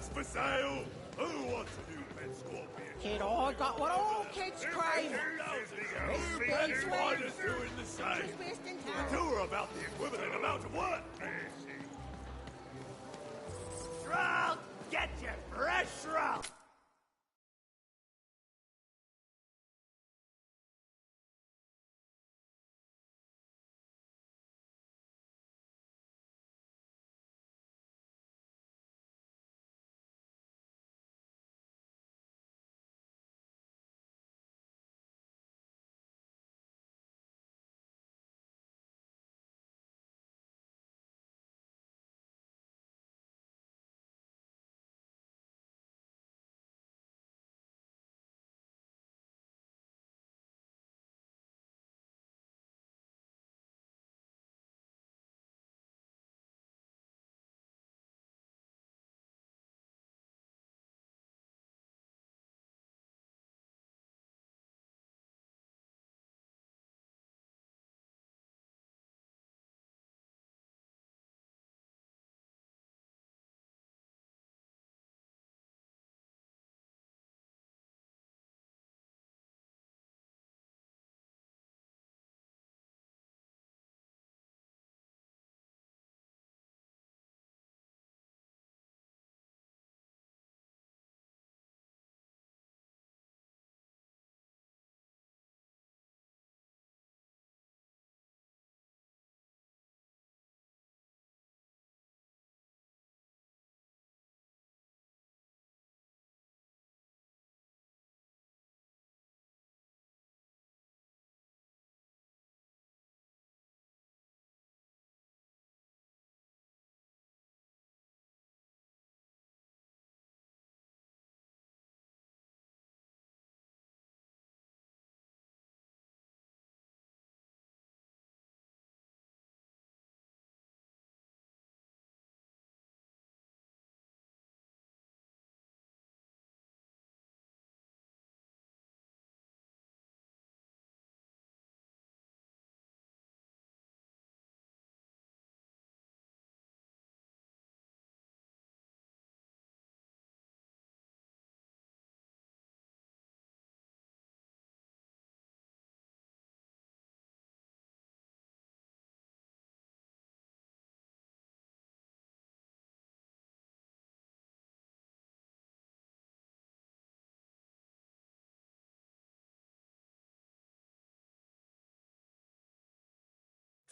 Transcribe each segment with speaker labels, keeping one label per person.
Speaker 1: pets for sale? Who wants a new pet scorpion?
Speaker 2: Kid, I got what all kids crave.
Speaker 1: That's why they're doing the same. The two are about the equivalent amount of work. Shroud! Get your fresh shroud!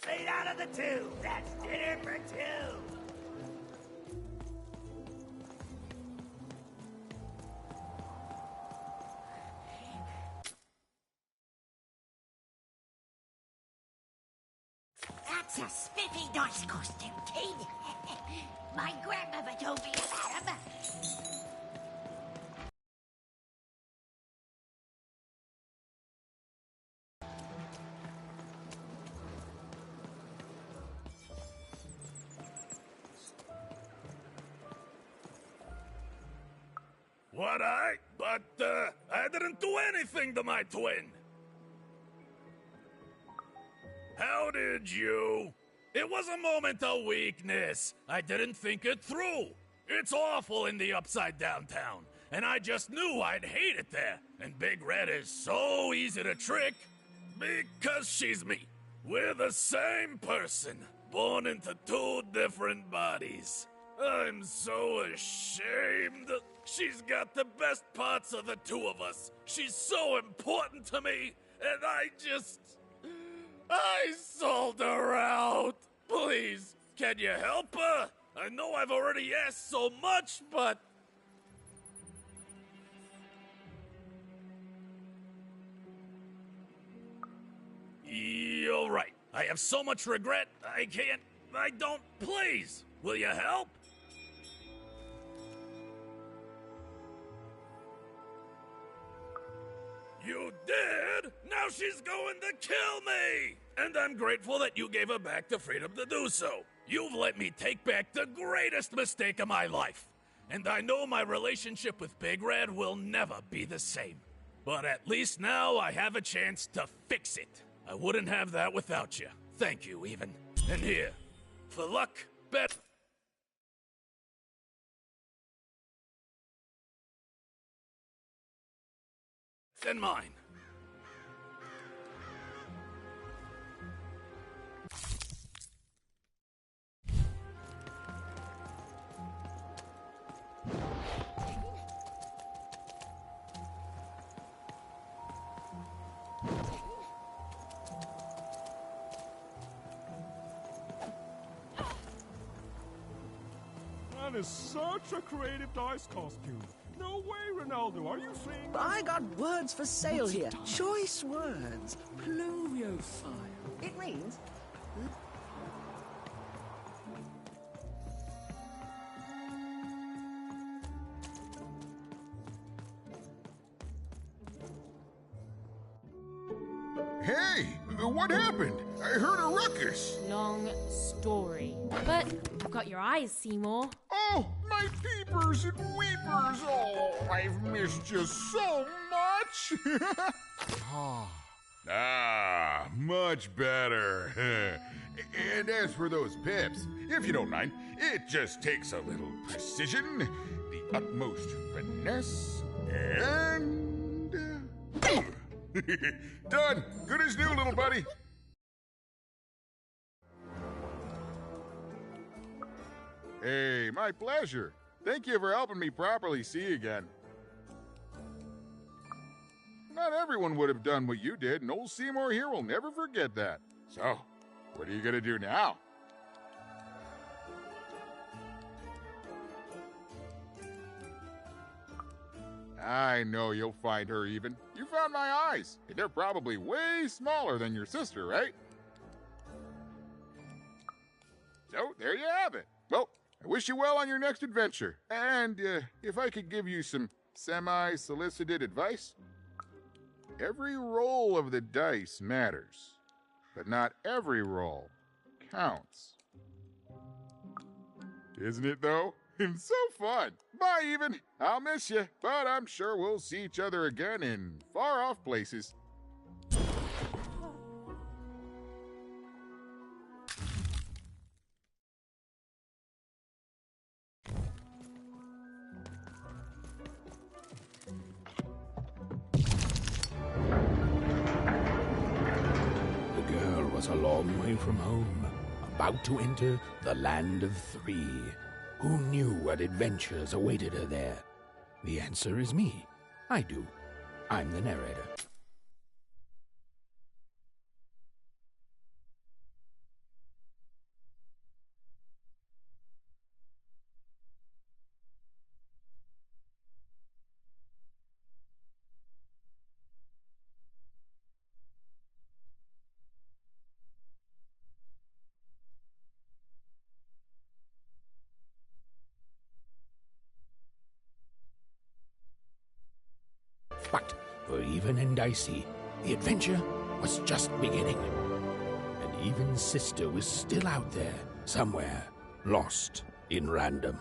Speaker 1: Straight out of the tube. That's dinner for two.
Speaker 3: That's a spiffy nice costume, kid. My grandmother told me about him.
Speaker 1: What I didn't do anything to my twin. How did you? It was a moment of weakness. I didn't think it through. It's awful in the Upside Down town, and I just knew I'd hate it there. And Big Red is so easy to trick because she's me. We're the same person, born into two different bodies. I'm so ashamed. She's got the best parts of the two of us. She's so important to me, and I sold her out. Please, can you help her? I know I've already asked so much, but... You're right. I have so much regret, I don't... Please, will you help? You did? Now she's going to kill me! And I'm grateful that you gave her back the freedom to do so. You've let me take back the greatest mistake of my life. And I know my relationship with Big Red will never be the same. But at least now I have a chance to fix it. I wouldn't have that without you. Thank you, even. And here, for luck, bet... than mine.
Speaker 4: That is such a creative dice costume. No way, Ronaldo, are you seeing that?
Speaker 2: I got words for sale here. Choice words. Pluviophile. It means...
Speaker 5: Hey, what happened? I heard a ruckus.
Speaker 6: Long story. But I've got your eyes, Seymour.
Speaker 5: Oh, my peepers and weepers. Oh, I've missed you so much. Much better. And as for those pips, if you don't mind, it just takes a little precision, the utmost finesse, and... Done. Good as new, little buddy. Hey, my pleasure. Thank you for helping me properly see again. Not everyone would have done what you did, and old Seymour here will never forget that. So, what are you gonna do now? I know you'll find her even. You found my eyes. They're probably way smaller than your sister, right? So, there you have it. Well, I wish you well on your next adventure. And if I could give you some semi-solicited advice, every roll of the dice matters, but not every roll counts. Isn't it, though? It's so fun. Bye, even. I'll miss you, but I'm sure we'll see each other again in far-off places.
Speaker 7: The girl was a long way from home, about to enter the Land of Three. Who knew what adventures awaited her there? The answer is me. I do. I'm the narrator. But for Even and Dicey, the adventure was just beginning. And Even's sister was still out there, somewhere, lost in random.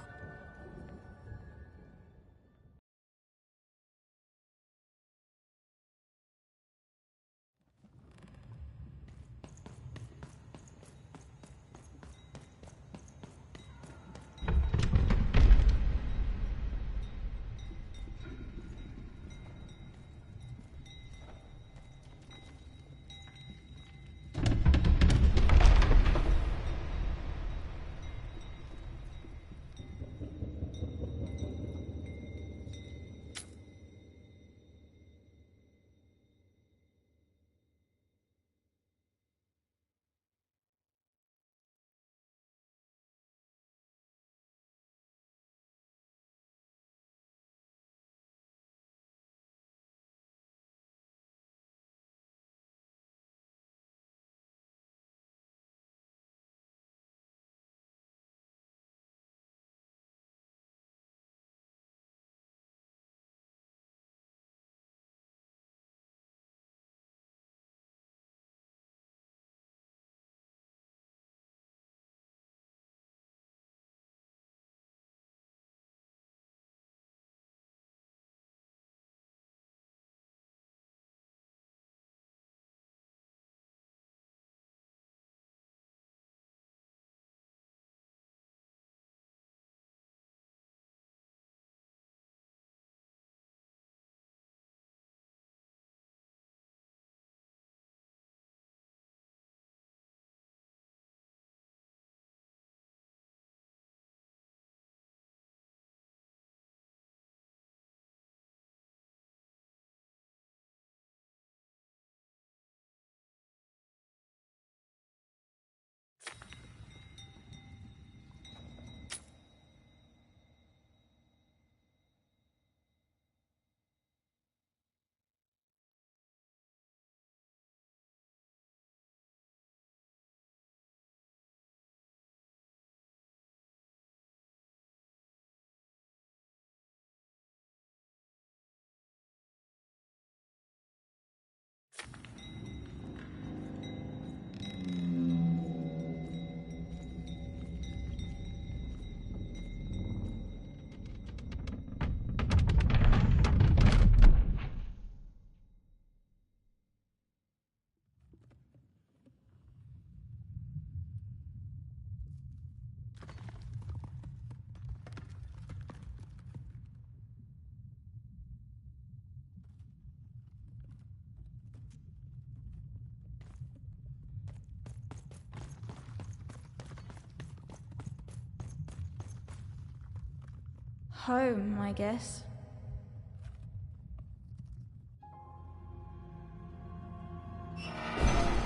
Speaker 6: Home, I guess.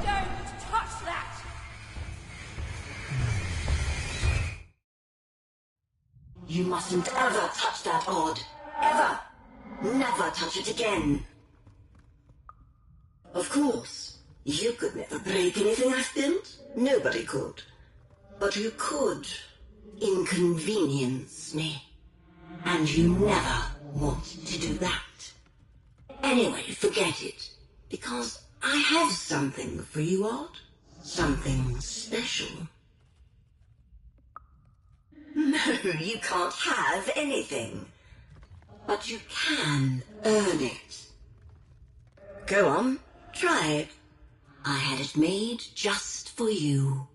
Speaker 3: Don't touch that!
Speaker 8: You mustn't ever touch that odd. Ever. Never touch it again. Of course, you could never break anything I've built. Nobody could. But you could inconvenience me. And you never want to do that. Anyway, forget it. Because I have something for you, Odd. Something special. No, you can't have anything. But you can earn it. Go on, try it. I had it made just for you.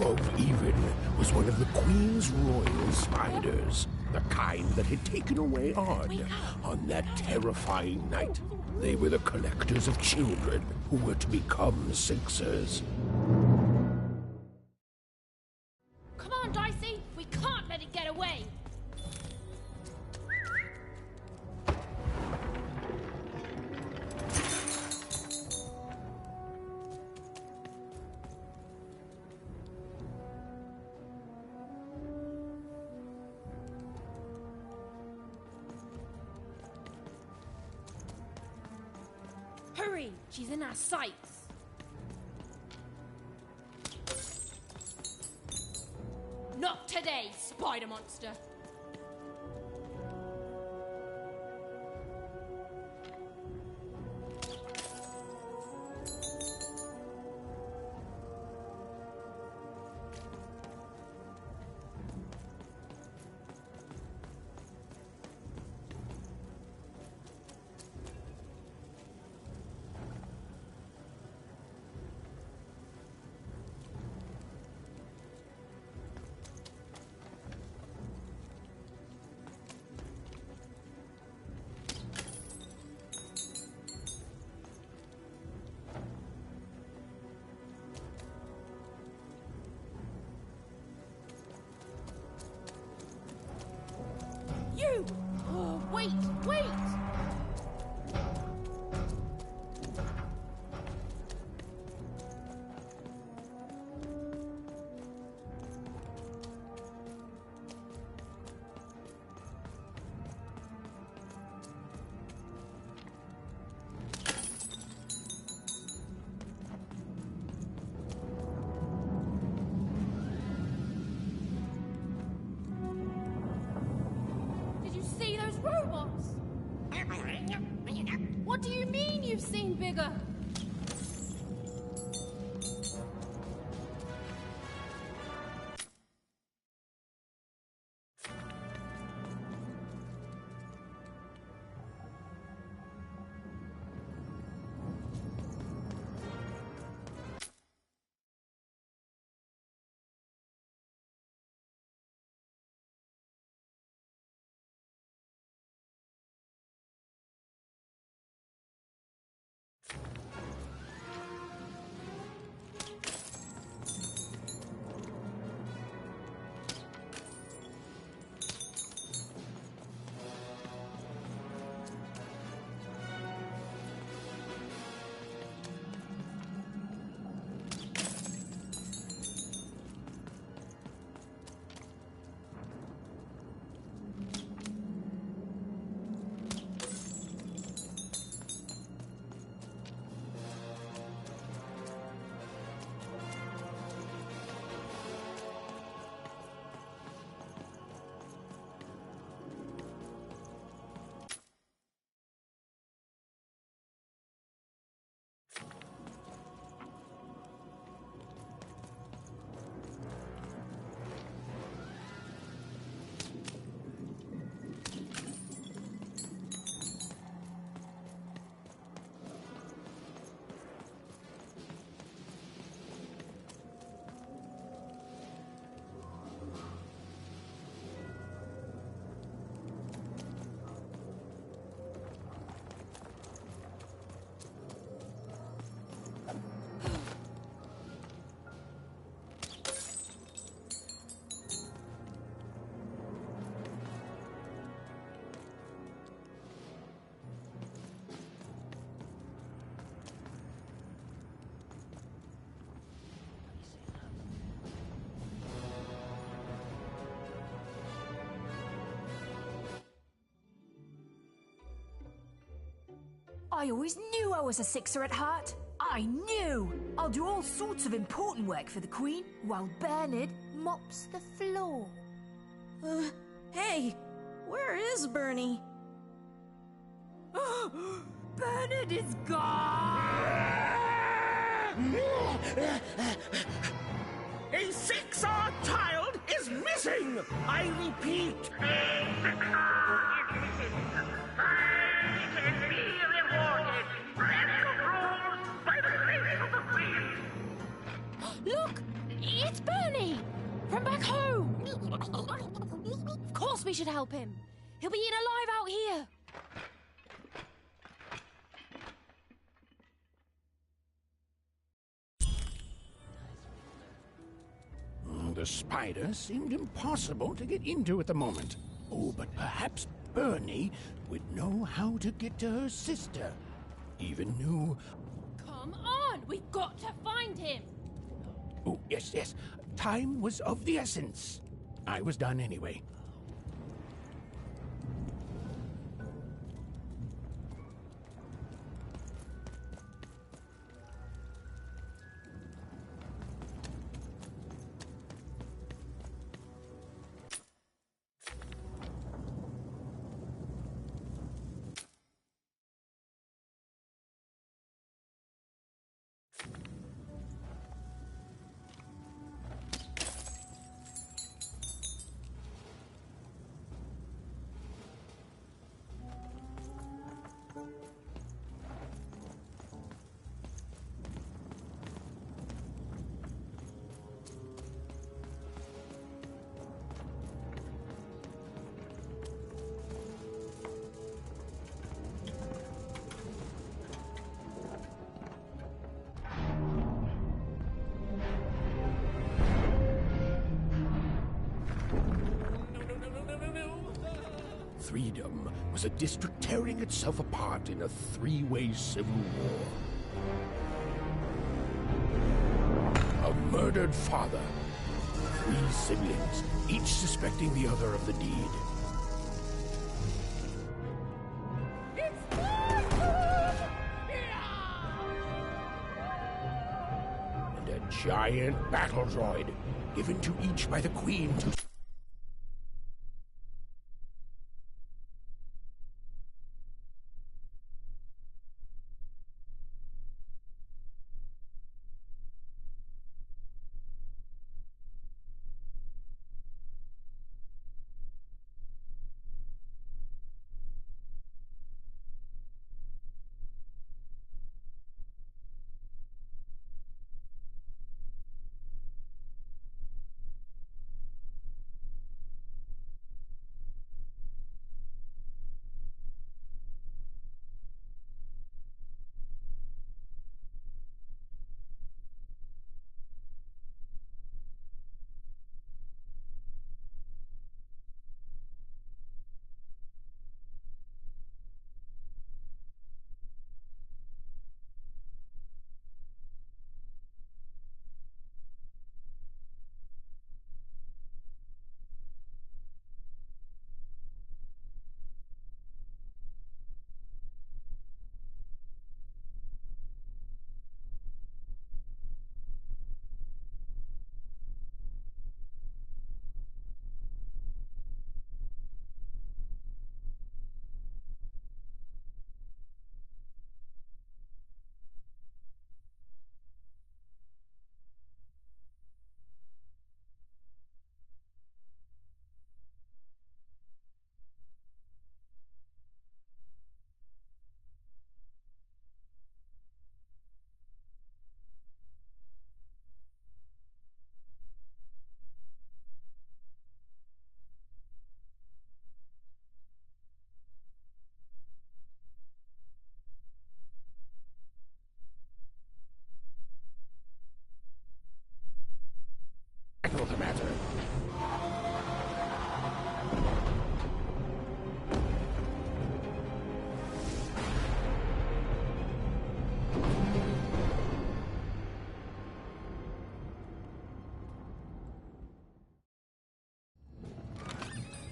Speaker 7: above even was one of the Queen's royal spiders, the kind that had taken away Odd on that terrifying night. They were the collectors of children who were to become Sixers.
Speaker 6: Come on, Dicey! We can't let it get away! Hurry! She's in our sights! Not today, spider monster! You! Oh, wait! Wait! Robots! What do you mean you've seen bigger?
Speaker 9: I always knew I was a Sixer at heart. I knew! I'll do all sorts of important work for the Queen, while Bernard mops the floor.
Speaker 2: Hey, where is Bernie?
Speaker 9: Bernard is gone!
Speaker 10: A Sixer child is missing! I repeat,
Speaker 3: A Sixer is missing. I can be rewarded for any rules by the grace of the Queen.
Speaker 6: Look! It's Bernie! him back home! Of course we should help him. He'll be eaten alive out here.
Speaker 7: The spider seemed impossible to get into at the moment. Oh, but perhaps Bernie would know how to get to her sister. Even knew...
Speaker 6: Come on! We've got to find him!
Speaker 7: Oh, yes. Time was of the essence. I was done anyway. Freedom was a district tearing itself apart in a three-way civil war. A murdered father, 3 siblings, each suspecting the other of the deed. And a giant battle droid, given to each by the Queen to... the matter.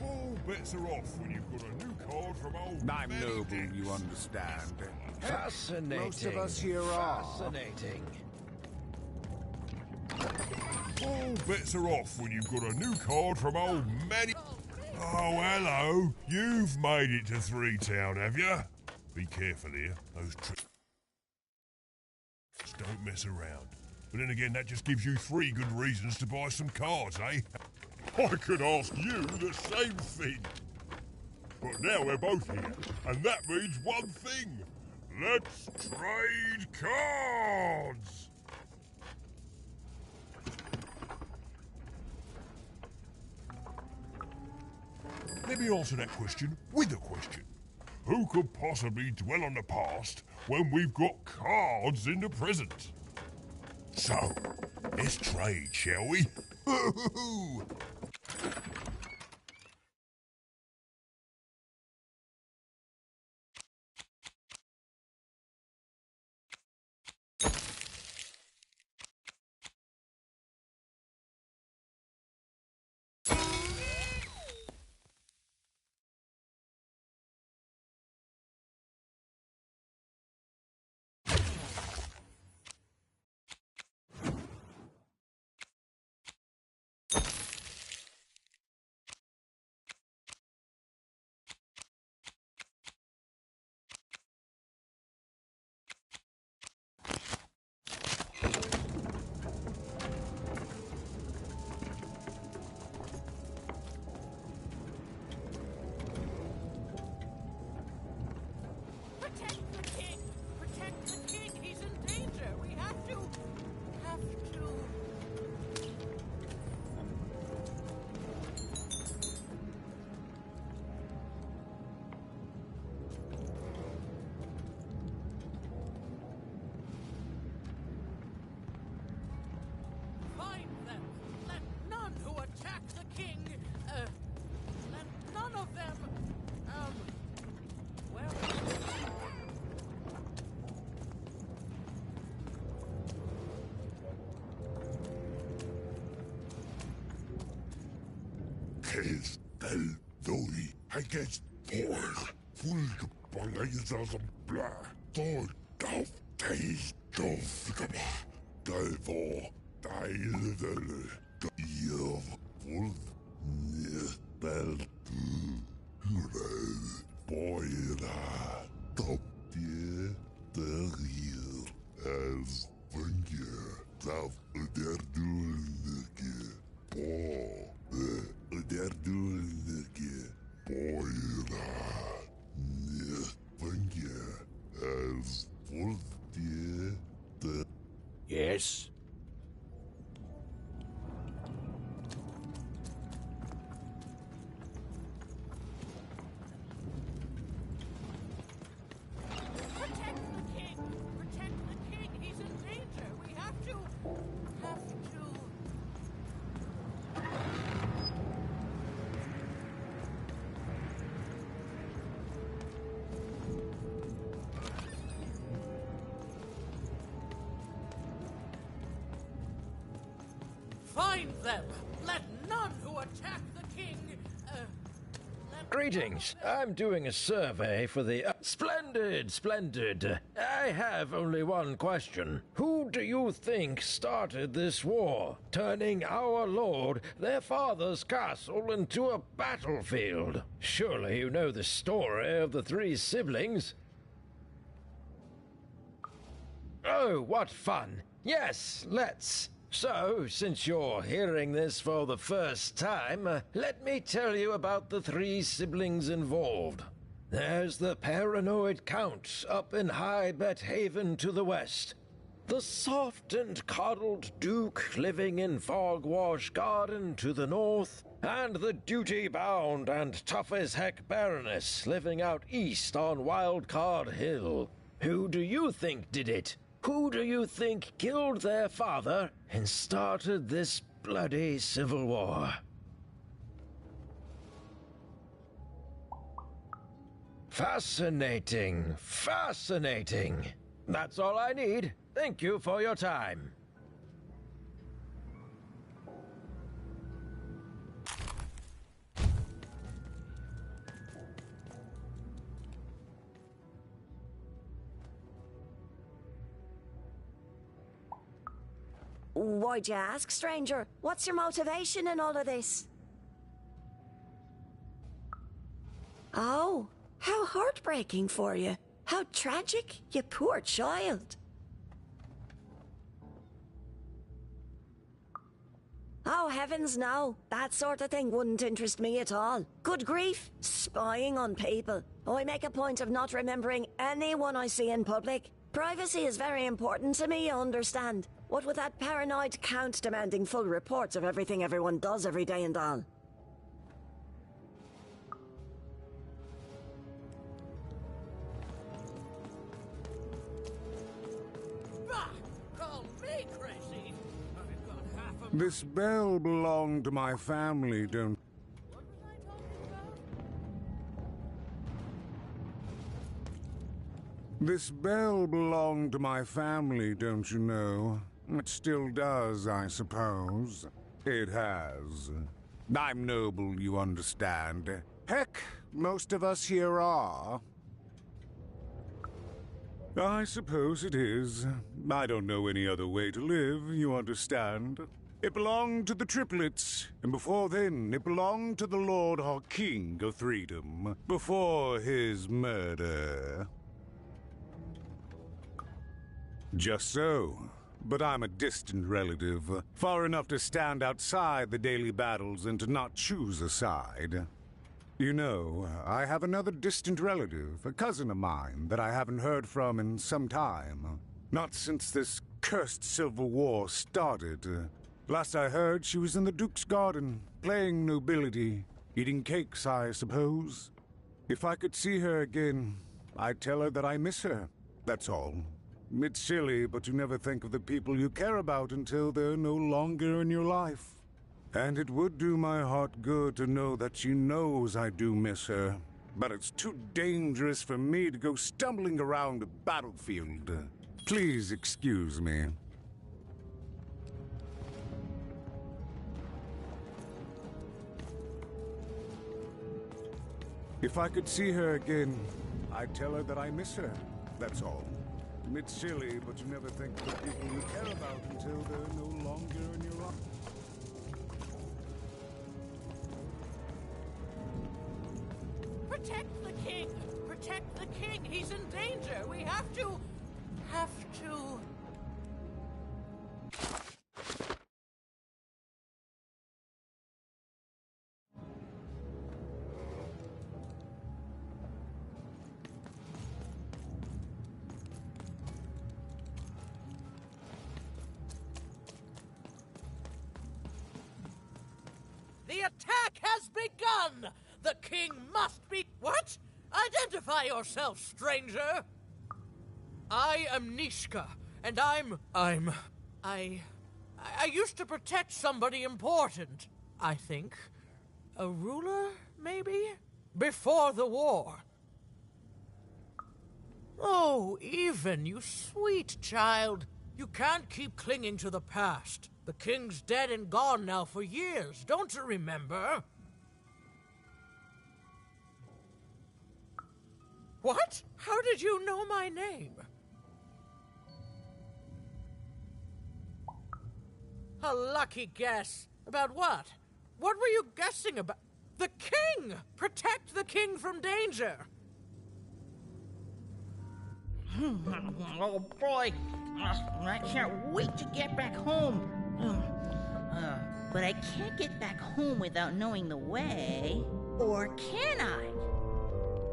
Speaker 4: All bets are off when you've got a new card from old
Speaker 11: I'm
Speaker 4: Benny
Speaker 11: noble,
Speaker 4: Dix.
Speaker 11: you understand.
Speaker 12: Fascinating.
Speaker 11: Most of us here are.
Speaker 12: Fascinating.
Speaker 4: All bets are off when you've got a new card from old Manny. Oh, hello. You've made it to Three Town, have you? Be careful here. Those tricks don't mess around. But then again, that just gives you 3 good reasons to buy some cards, eh? I could ask you the same thing. But now we're both here, and that means one thing. Let's trade cards! let me answer that question with a question. Who could possibly dwell on the past when we've got cards in the present? So, let's trade, shall we?
Speaker 13: Es del doi. Hij gets voor. Voel de paleis als een bla. Door kaf tees dofgeba. Duivel. Deilele. Hier. Voel. Niet del tu. Boira. Top je. De hier. Als puntje. Zelf der doelke. Bo. Der doelke. Boira. Niet puntje. Als voelt je. De.
Speaker 7: Yes?
Speaker 10: Find them! Let none who attack the king,
Speaker 12: Greetings. I'm doing a survey for the... Splendid, splendid. I have only one question. Who do you think started this war, turning our lord, their father's castle, into a battlefield? Surely you know the story of the three siblings? Oh, what fun. Yes, let's. So, since you're hearing this for the first time, let me tell you about the three siblings involved. There's the paranoid Count up in High Bet Haven to the west. The soft and coddled Duke living in Fogwash Garden to the north. And the duty-bound and tough-as-heck Baroness living out east on Wildcard Hill. Who do you think did it? Who do you think killed their father and started this bloody civil war? Fascinating, fascinating. That's all I need. Thank you for your time.
Speaker 8: Why'd you ask, stranger? What's your motivation in all of this? Oh, how heartbreaking for you. How tragic, you poor child. Oh, heavens no. That sort of thing wouldn't interest me at all. Good grief, spying on people. I make a point of not remembering anyone I see in public. Privacy is very important to me, you understand. What with that paranoid Count demanding full reports of everything everyone does every day and all.
Speaker 11: This bell belonged to my family, don't... This bell belonged to my family, don't you know? It still does, I suppose. It has. I'm noble, you understand. Heck, most of us here are. I suppose it is. I don't know any other way to live, you understand. It belonged to the triplets, and before then, it belonged to the Lord or King of Freedom, before his murder. Just so. But I'm a distant relative, far enough to stand outside the daily battles and to not choose a side. You know, I have another distant relative, a cousin of mine, that I haven't heard from in some time. Not since this cursed Civil War started. Last I heard, she was in the Duke's garden, playing nobility, eating cakes, I suppose. If I could see her again, I'd tell her that I miss her, that's all. It's silly, but you never think of the people you care about until they're no longer in your life. And it would do my heart good to know that she knows I do miss her. But it's too dangerous for me to go stumbling around a battlefield. Please excuse me. If I could see her again, I'd tell her that I miss her, that's all. It's silly, but you never think of the people you care about until they're no longer in your life.
Speaker 10: Protect the king! Protect the king! He's in danger! We have to... The attack has begun! The king must be... What? Identify yourself, stranger! I am Nishka, and I used to protect somebody important, I think. A ruler, maybe? Before the war. Oh, Even, you sweet child. You can't keep clinging to the past. The king's dead and gone now for years, don't you remember? What? How did you know my name? A lucky guess. About what? What were you guessing about? The king! Protect the king from danger!
Speaker 14: Oh boy, I can't wait to get back home. But I can't get back home without knowing the way. Or can I?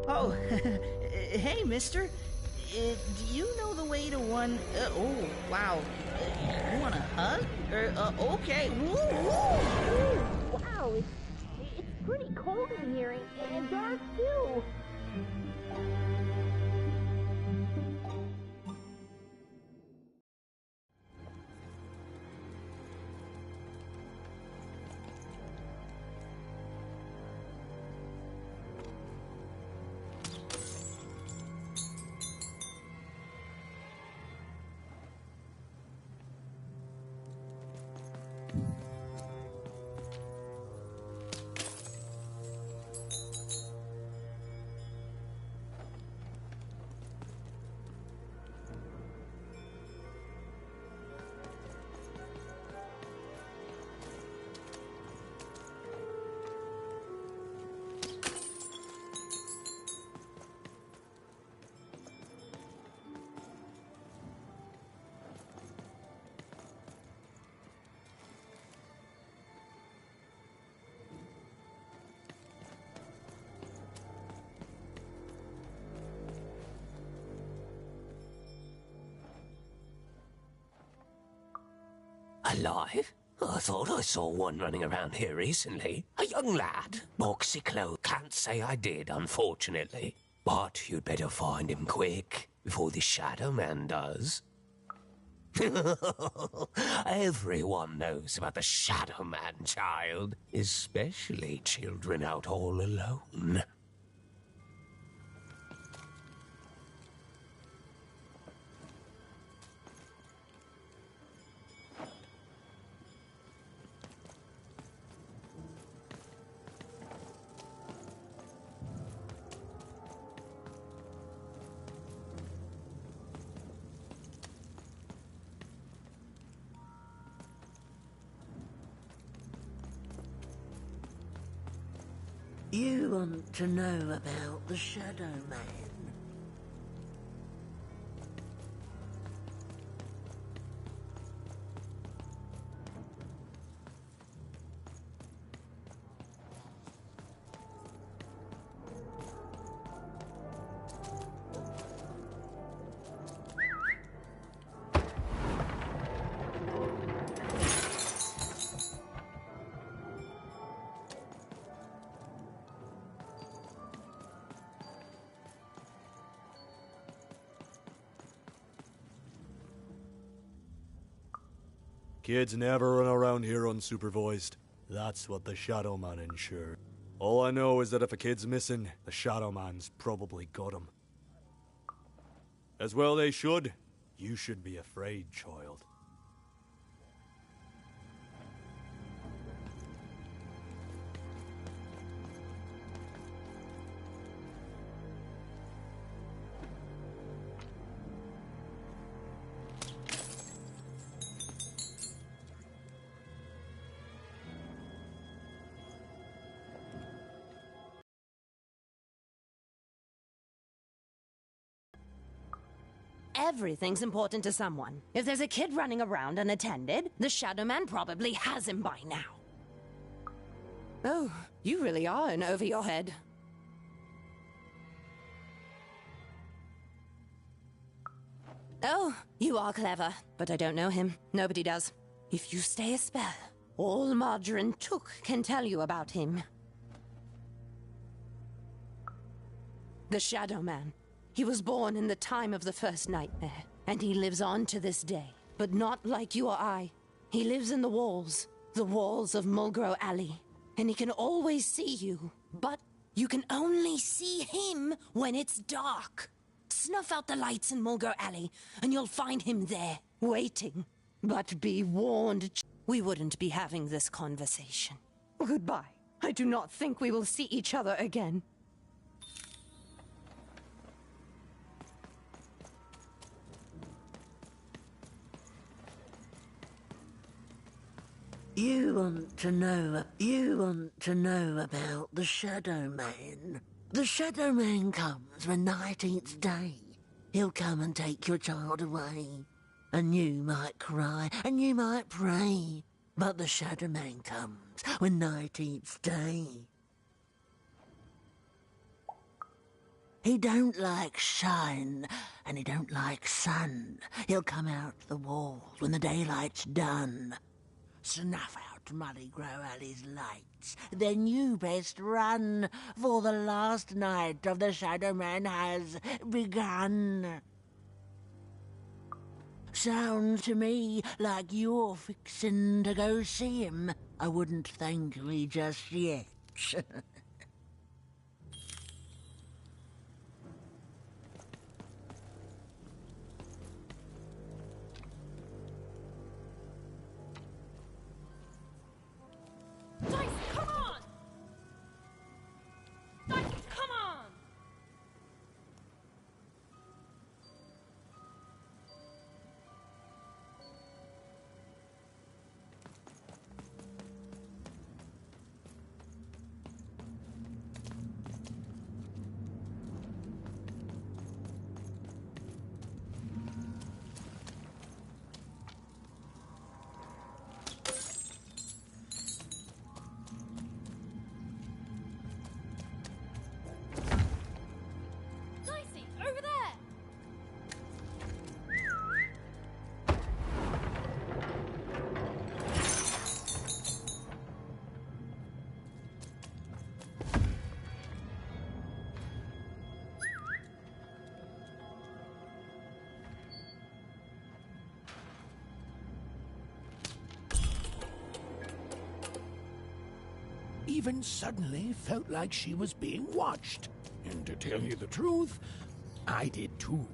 Speaker 14: Oh, hey, mister. Do you know the way to one... oh, wow. You want a hug? Okay. Woo, woo, woo.
Speaker 15: Wow, it's pretty cold in here and dark, too.
Speaker 16: Alive? I thought I saw one running around here recently. A young lad. Boxy clothes. Can't say I did, unfortunately. But you'd better find him quick, before the Shadow Man does. Everyone knows about the Shadow Man, child, especially children out all alone.
Speaker 2: You want to know about the Shadow Man?
Speaker 17: Kids never run around here unsupervised. That's what the Shadow Man ensures. All I know is that if a kid's missing, the Shadow Man's probably got him. As well they should. You should be afraid, child.
Speaker 18: Everything's important to someone. If there's a kid running around unattended, the Shadow Man probably has him by now. Oh, you really are in over your head. Oh, you are clever, but I don't know him. Nobody does. If you stay a spell, all Margarine Took can tell you about him. The Shadow Man. He was born in the time of the first nightmare, and he lives on to this day. But not like you or I. He lives in the walls of Mulgrew Alley. And he can always see you, but you can only see him when it's dark. Snuff out the lights in Mulgrew Alley, and you'll find him there, waiting. But be warned, we wouldn't be having this conversation. Goodbye. I do not think we will see each other again.
Speaker 2: You want to know about the Shadow Man. The Shadow Man comes when night eats day. He'll come and take your child away. And you might cry, and you might pray. But the Shadow Man comes when night eats day. He don't like shine, and he don't like sun. He'll come out the walls when the daylight's done. Snuff out Mulgrew Alley's lights, then you best run, for the last night of the Shadow Man has begun. Sounds to me like you're fixin' to go see him. I wouldn't thank me just yet.
Speaker 6: Dice, come on! Dice, come on!
Speaker 7: even suddenly felt like she was being watched. And to tell you the truth, I did too.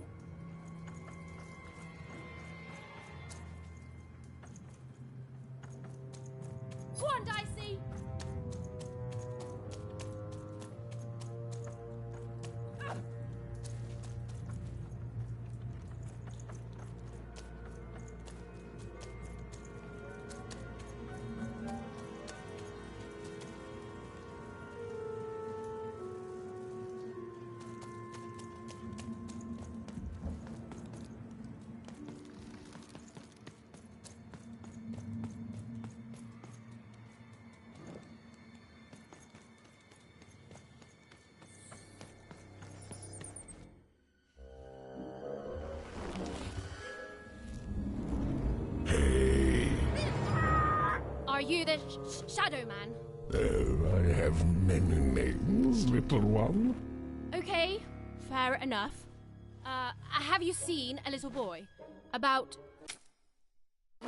Speaker 6: Go on, Dicey! Are you the Shadow Man?
Speaker 7: Oh, I have many names, little one.
Speaker 6: Okay, fair enough. Have you seen a little boy? About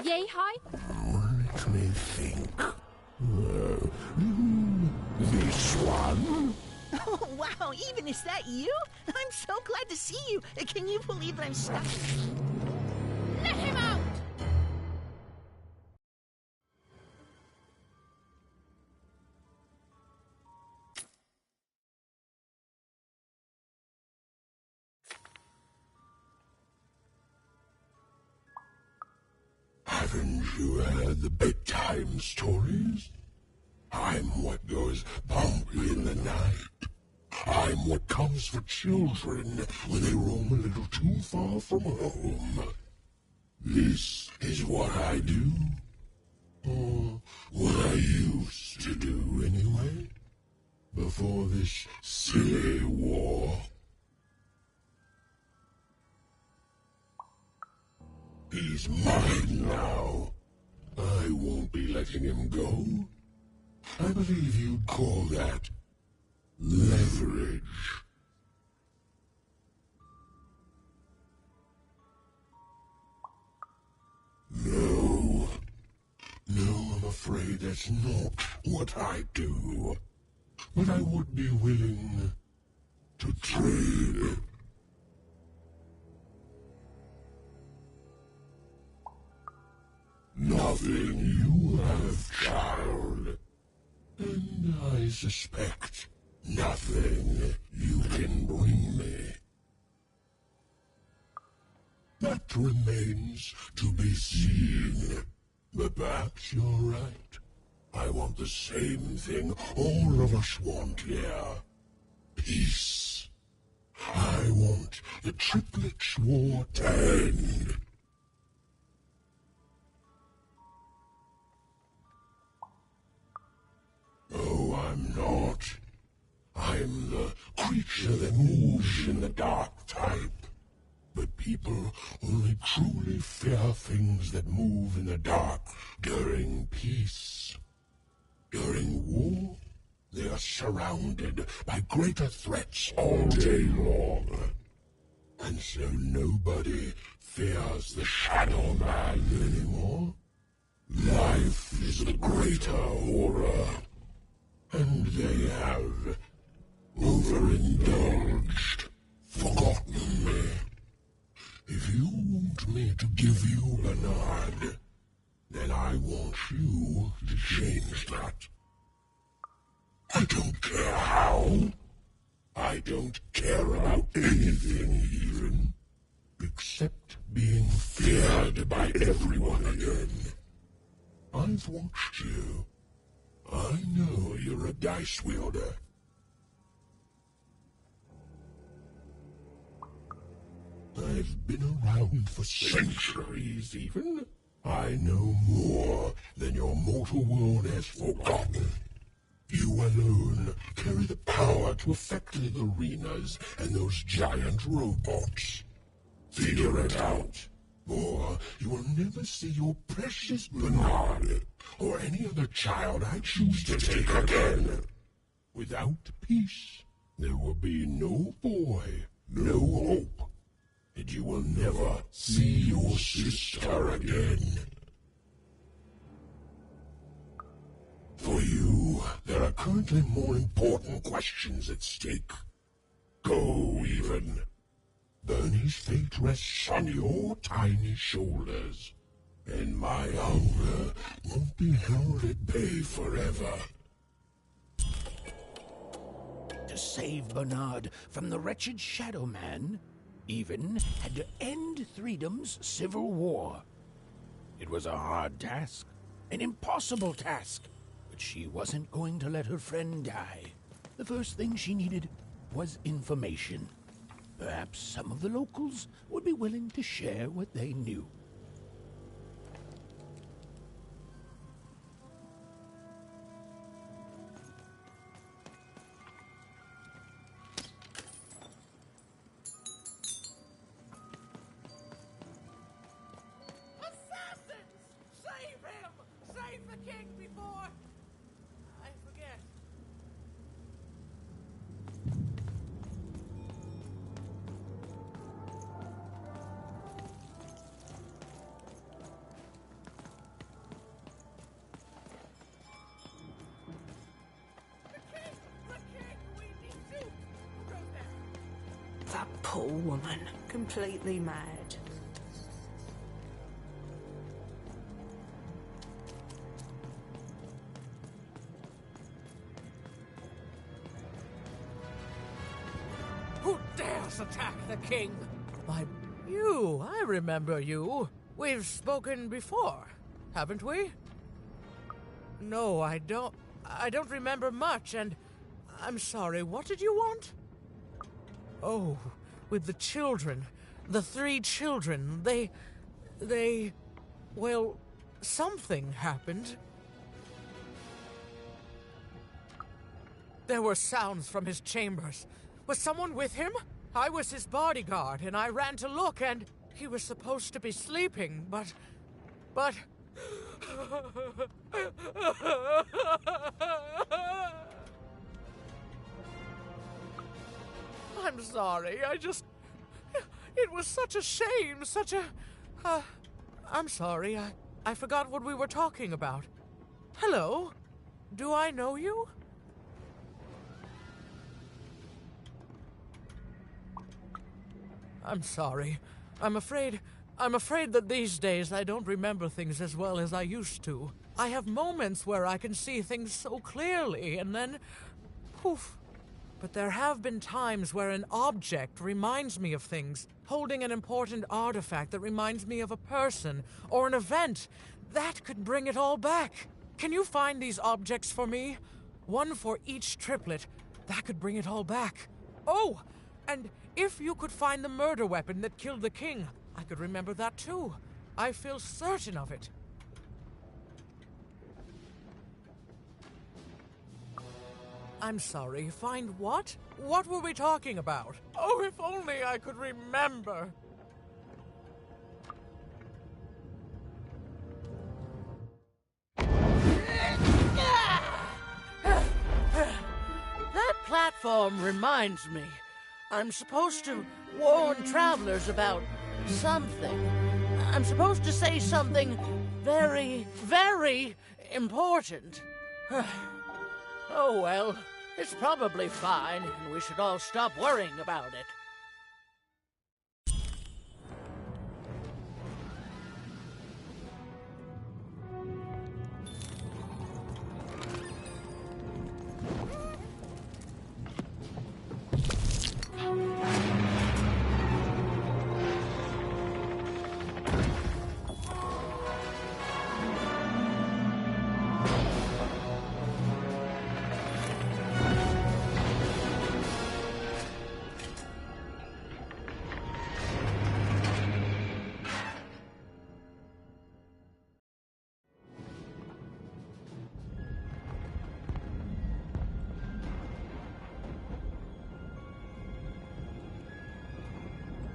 Speaker 6: yay high?
Speaker 7: Let me think. This one?
Speaker 14: Oh, wow, even is that you? I'm so glad to see you. Can you believe that I'm stuck?
Speaker 6: Let him out!
Speaker 7: Haven't you heard the bedtime stories? I'm what goes bump in the night. I'm what comes for children when they roam a little too far from home. This is what I do. Or what I used to do anyway. Before this silly war. He's mine now. I won't be letting him go. I believe you'd call that leverage. No. No, I'm afraid that's not what I do. But I would be willing to trade. Nothing you have, child. And I suspect nothing you can bring me. That remains to be seen. But perhaps you're right. I want the same thing all of us want here. Peace. I want the Triplets' war to end. Oh, I'm not. I'm the creature that moves in the dark type. But people only truly fear things that move in the dark during peace. During war, they are surrounded by greater threats all day long. And so nobody fears the Shadow Man anymore. Life is the greater horror. And they have overindulged, forgotten me. If you want me to give you Bernard, then I want you to change that. I don't care how. I don't care about anything even, except being feared by everyone again. I've watched you. I know you're a dice wielder. I've been around for centuries, even. I know more than your mortal world has forgotten. You alone carry the power to affect the arenas and those giant robots. Figure it out, or you will never see your precious Bernard or any other child I choose to take again. Without peace, there will be no boy, no hope, and you will never see your sister again. For you, there are
Speaker 13: currently more important questions at stake. Go, Even. Bernie's fate rests on your tiny shoulders, and my hunger won't be held at bay forever.
Speaker 7: To save Bernard from the wretched Shadow Man, Even had to end Threedom's civil war. It was a hard task, an impossible task, but she wasn't going to let her friend die. The first thing she needed was information. Perhaps some of the locals would be willing to share what they knew.
Speaker 10: Assassins! Save him! Save the king before I forget.
Speaker 18: That poor woman, completely mad.
Speaker 10: Who dares attack the king? I remember you. We've spoken before, haven't we? No, I don't remember much, and I'm sorry, what did you want? Oh, with the children. The 3 children. Well, something happened. There were sounds from his chambers. Was someone with him? I was his bodyguard, and I ran to look, and he was supposed to be sleeping, but... I'm sorry, it was such a shame, I'm sorry, I forgot what we were talking about. Hello? Do I know you? I'm sorry. I'm afraid that these days I don't remember things as well as I used to. I have moments where I can see things so clearly, and then... poof. But there have been times where an object reminds me of things, holding an important artifact that reminds me of a person, or an event. That could bring it all back. Can you find these objects for me? One for each triplet. That could bring it all back. Oh, and if you could find the murder weapon that killed the king, I could remember that too. I feel certain of it. I'm sorry, find what? What were we talking about? Oh, if only I could remember. That platform reminds me. I'm supposed to warn travelers about something. I'm supposed to say something very, very important. Oh, well, it's probably fine, and we should all stop worrying about it.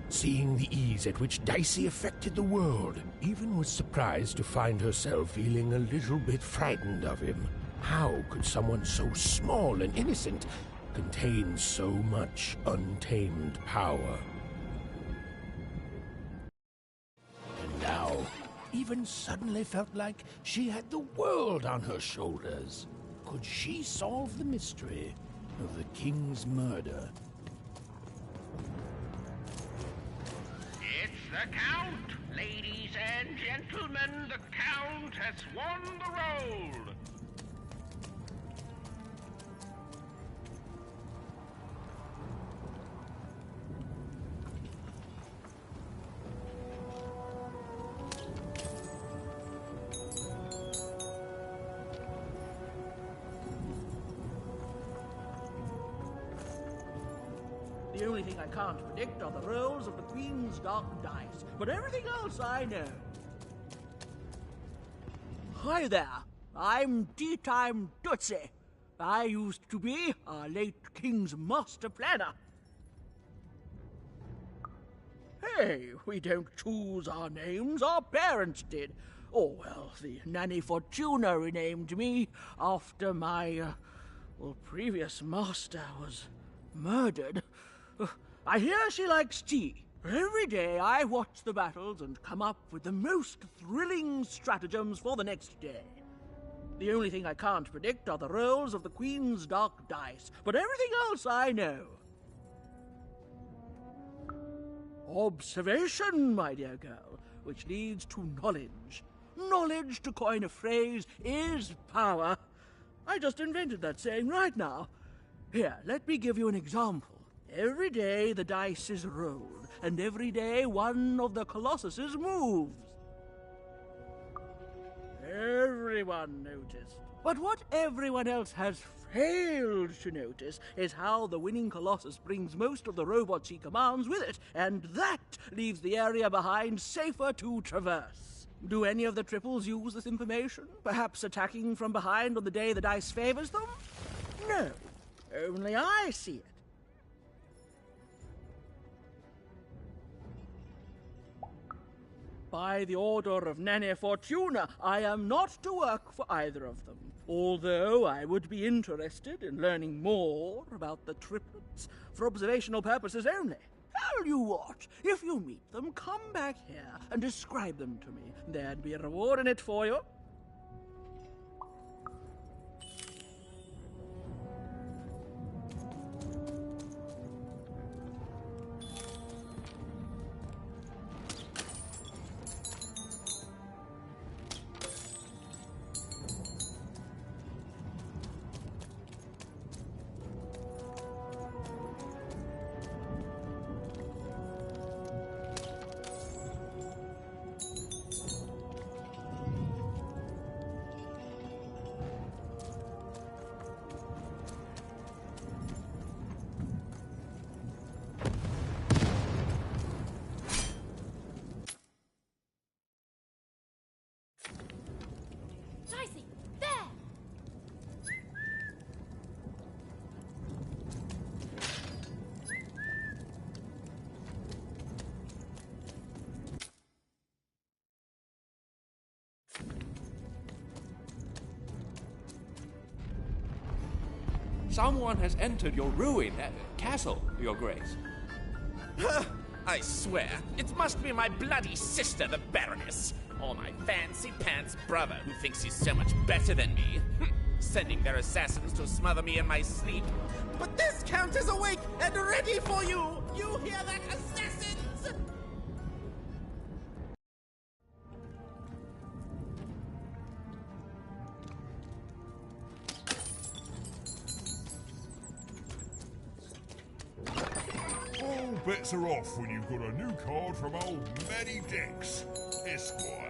Speaker 7: Seeing the ease at which Dicey affected the world, Even was surprised to find herself feeling a little bit frightened of him. How could someone so small and innocent contain so much untamed power? And now, Even suddenly felt like she had the world on her shoulders. could she solve the mystery of the king's murder?
Speaker 19: It's the Count! Ladies and gentlemen, the Count has won the role!
Speaker 10: The only thing I can't predict are the rolls of the Queen's dark dice, but everything else I know. Hi there, I'm Tea-Time Tootsie. I used to be our late King's master planner. Hey, we don't choose our names, our parents did. Oh, well, the Nanny Fortuna renamed me after my, previous master was murdered. I hear she likes tea. Every day I watch the battles and come up with the most thrilling stratagems for the next day. The only thing I can't predict are the rolls of the Queen's dark dice, but everything else I know. Observation, my dear girl, which leads to knowledge. Knowledge, to coin a phrase, is power. I just invented that saying right now. Here, let me give you an example. Every day the dice is rolled, and every day one of the Colossuses moves. Everyone noticed. But what everyone else has failed to notice is how the winning Colossus brings most of the robots he commands with it, and that leaves the area behind safer to traverse. Do any of the triples use this information? Perhaps attacking from behind on the day the dice favors them? No, only I see it. By the order of Nanny Fortuna, I am not to work for either of them, although I would be interested in learning more about the triplets for observational purposes only. Tell you what, if you meet them, come back here and describe them to me. There'd be a reward in it for you.
Speaker 6: Dicey, there!
Speaker 20: Someone has entered your ruin, castle, Your Grace.
Speaker 21: I swear, it must be my bloody sister, the Baroness, or my fancy-pants brother who thinks he's so much better than me, sending their assassins to smother me in my sleep. But this Count is awake and ready for you! You hear that, assassins?
Speaker 4: All bets are off when you've got a new card from old Matty Dex, Esquire.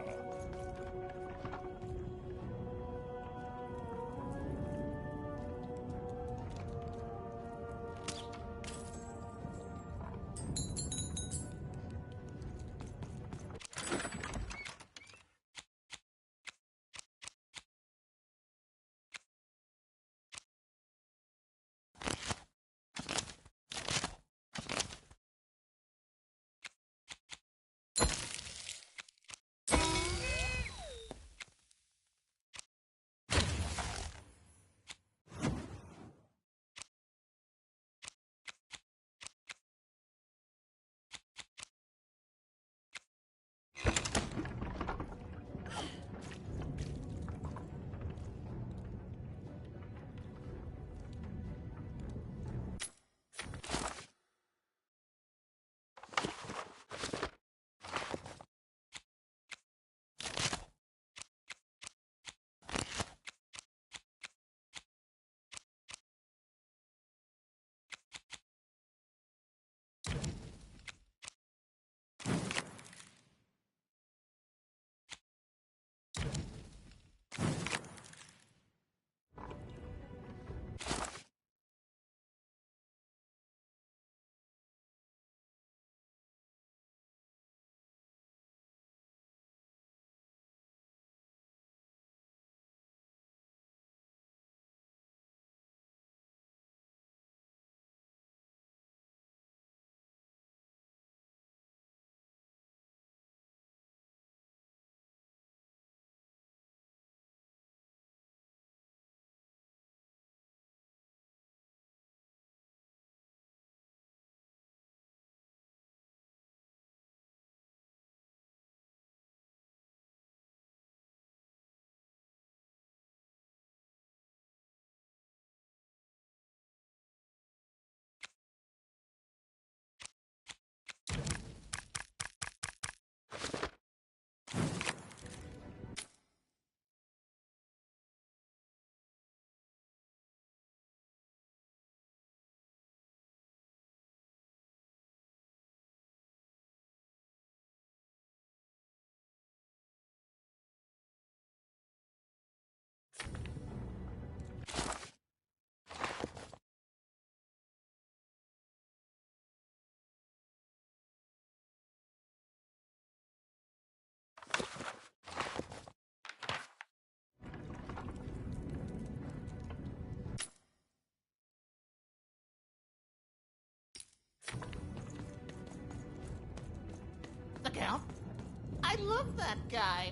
Speaker 1: I love that guy.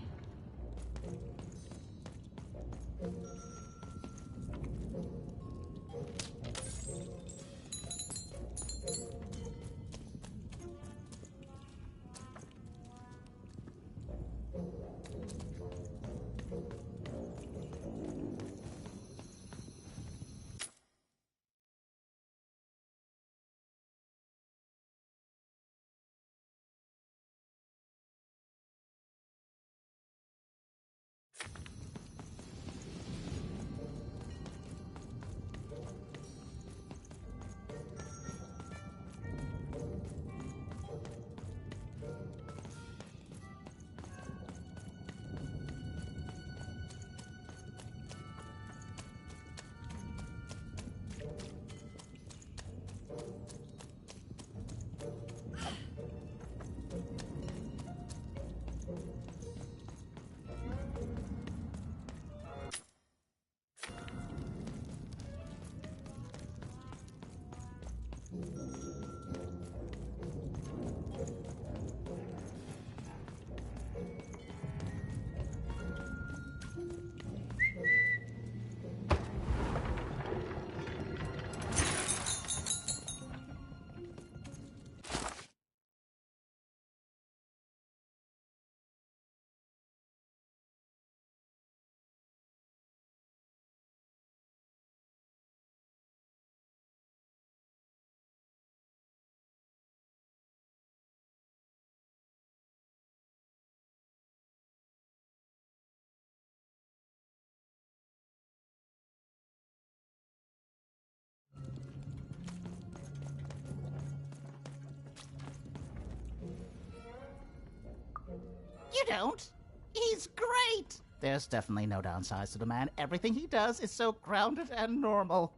Speaker 1: You don't. He's great. There's definitely no downsides to the man. Everything he does is so grounded and normal.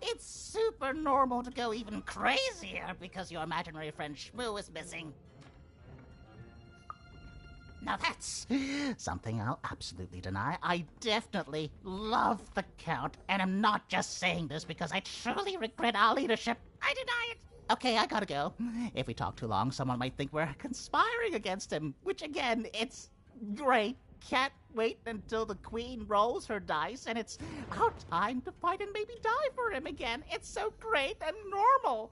Speaker 1: It's super normal to go even crazier because your imaginary friend Shmoo is missing. Now that's something I'll absolutely deny. I definitely love the Count, and I'm not just saying this because I truly regret our leadership. I deny it. Okay, I gotta go. If we talk too long, someone might think we're conspiring against him, which again, it's great. Can't wait until the Queen rolls her dice and it's our time to fight and maybe die for him again. It's so great and normal.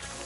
Speaker 6: Ugh.